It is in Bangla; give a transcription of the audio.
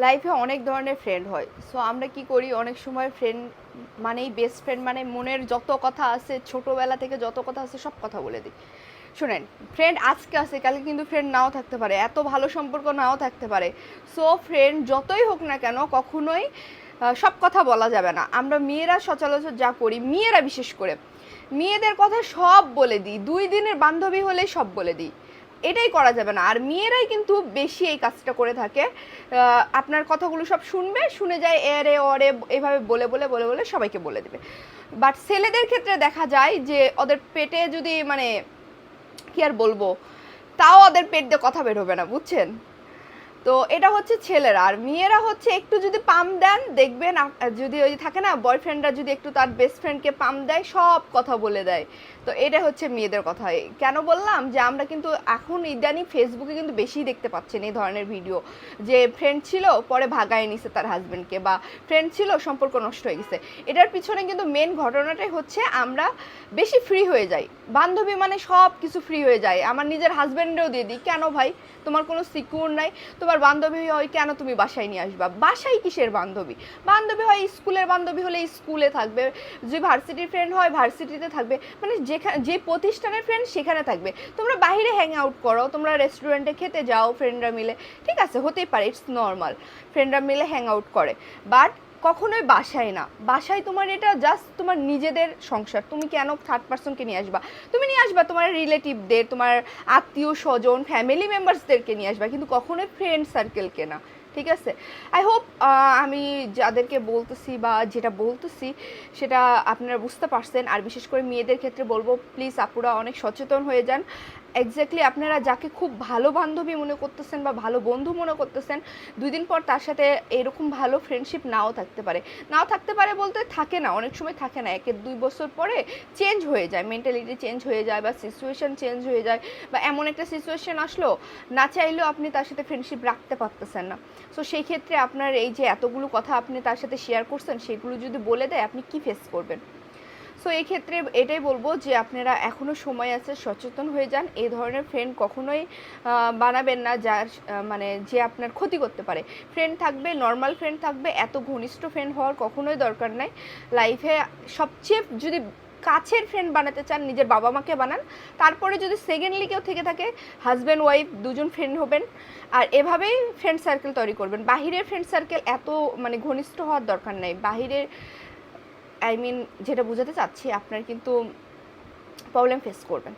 লাইফে অনেক ধরনের ফ্রেন্ড হয়। সো আমরা কি করি, অনেক সময় ফ্রেন্ড মানেই বেস্ট ফ্রেন্ড, মানে মনের যত কথা আছে, ছোটোবেলা থেকে যত কথা আছে সব কথা বলে দিই। শুনেন, ফ্রেন্ড আজকে আছে, কালকে কিন্তু ফ্রেন্ড নাও থাকতে পারে, এত ভালো সম্পর্ক নাও থাকতে পারে। সো ফ্রেন্ড যতই হোক না কেন, কখনোই সব কথা বলা যাবে না। আমরা মেয়েরা সচরাচর যা করি, মেয়েরা বিশেষ করে মেয়েদের কথা সব বলে দিই, 2 দিনের বান্ধবী হলেই সব বলে দিই। এটাই করা যাবে না। আর মেয়েরাই কিন্তু বেশি এই কাজটা করে থাকে। আপনার কথাগুলো সব শুনবে, শুনে যায় এরে ওরে এভাবে বলে বলে বলে বলে সবাইকে বলে দেবে। বাট ছেলেদের ক্ষেত্রে দেখা যায় যে ওদের পেটে যদি মানে কি আর বলবো, তাও ওদের পেট দিয়ে কথা বের হবে না, বুঝছেন? তো এটা হচ্ছে ছেলেরা। আর মেয়েরা হচ্ছে একটু যদি পাম দেন, দেখবেন যদি ওই থাকে না, বয়ফ্রেন্ডরা যদি একটু তার বেস্ট ফ্রেন্ডকে পাম দেয়, সব কথা বলে দেয়। তো এটা হচ্ছে মেয়েদের কথা। কেন বললাম যে আমরা কিন্তু এখন ইদানিং ফেসবুকে কিন্তু বেশি দেখতে পাচ্ছেন এই ধরনের ভিডিও, যে ফ্রেন্ড ছিল পরে ভাগায় নিছে তার হাজব্যান্ডকে, বা ফ্রেন্ড ছিল সম্পর্ক নষ্ট হয়ে গেছে। এটার পিছনে কিন্তু মেন ঘটনাটাই হচ্ছে আমরা বেশি ফ্রি হয়ে যাই। বান্ধবী মানে সব কিছু ফ্রি হয়ে যায়। আমার নিজের হাজব্যান্ডেও দিয়ে দিই, কেন ভাই তোমার কোনো সিকিউর নাই? তোমার বান্ধবী হয় কেন তুমি বাসায় নিয়ে আসবা? বাসায় কিসের বান্ধবী? বান্ধবী হয় স্কুলের বান্ধবী হলে স্কুলে থাকবে, যে ভার্সিটির ফ্রেন্ড হয় ভার্সিটিতে থাকবে, মানে যে প্রতিষ্ঠানের ফ্রেন্ড সেখানে থাকবে। তোমরা বাইরে হ্যাং আউট করো, তোমরা রেস্টুরেন্টে খেতে যাও ফ্রেন্ডরা মিলে, ঠিক আছে, হতেই পারে, ইটস নর্মাল, ফ্রেন্ডরা মিলে হ্যাং আউট করে। বাট কখনোই বাসায় না। বাসায় তোমার এটা জাস্ট তোমার নিজেদের সংসার, তুমি কেন থার্ড পার্সনকে নিয়ে আসবা? তুমি নিয়ে আসবা তোমার রিলেটিভদের, তোমার আত্মীয় স্বজন, ফ্যামিলি মেম্বার্সদেরকে নিয়ে আসবা, কিন্তু কখনোই ফ্রেন্ড সার্কেলকে না, ঠিক আছে? আই হোপ আমি যাদেরকে বলতেছি বা যেটা বলতেছি সেটা আপনারা বুঝতে পারছেন। আর বিশেষ করে মেয়েদের ক্ষেত্রে বলবো, প্লিজ আপুরা অনেক সচেতন হয়ে যান। এক্স্যাক্টলি আপনারা যাকে খুব ভালো বান্ধবী মনে করতেছেন বা ভালো বন্ধু মনে করতেছেন, 2 দিন পর তার সাথে এরকম ভালো ফ্রেন্ডশিপ নাও থাকতে পারে। নাও থাকতে পারে বলতে থাকে না, অনেক সময় থাকে না, 1-2 বছর পরে চেঞ্জ হয়ে যায়, মেন্টালিটি চেঞ্জ হয়ে যায়, বা সিচুয়েশান চেঞ্জ হয়ে যায়, বা এমন একটা সিচুয়েশান আসলো না চাইলেও আপনি তার সাথে ফ্রেন্ডশিপ রাখতে পারতেছেন না। সো সেই ক্ষেত্রে আপনার এই যে এতগুলো কথা আপনি তার সাথে শেয়ার করছেন, সেগুলো যদি বলে দেয় আপনি কি ফেস করবেন? সো এই ক্ষেত্রে এটাই বলবো যে আপনারা এখনও সময় আছে, সচেতন হয়ে যান। এই ধরনের ফ্রেন্ড কখনোই বানাবেন না যার মানে যে আপনার ক্ষতি করতে পারে। ফ্রেন্ড থাকবে, নর্মাল ফ্রেন্ড থাকবে, এত ঘনিষ্ঠ ফ্রেন্ড হওয়ার কখনোই দরকার নাই। লাইফে সবচেয়ে যদি কাছের ফ্রেন্ড বানাতে চান, নিজের বাবা মাকে বানান। তারপরে যদি সেকেন্ডলি কেউ থেকে থাকে, হাজব্যান্ড ওয়াইফ দুজন ফ্রেন্ড হবেন। আর এভাবেই ফ্রেন্ড সার্কেল তৈরি করবেন। বাহিরের ফ্রেন্ড সার্কেল এত মানে ঘনিষ্ঠ হওয়ার দরকার নাই। বাহিরের যেটা বোঝাতে চাচ্ছি, আপনার কিন্তু প্রবলেম ফেস করবেন।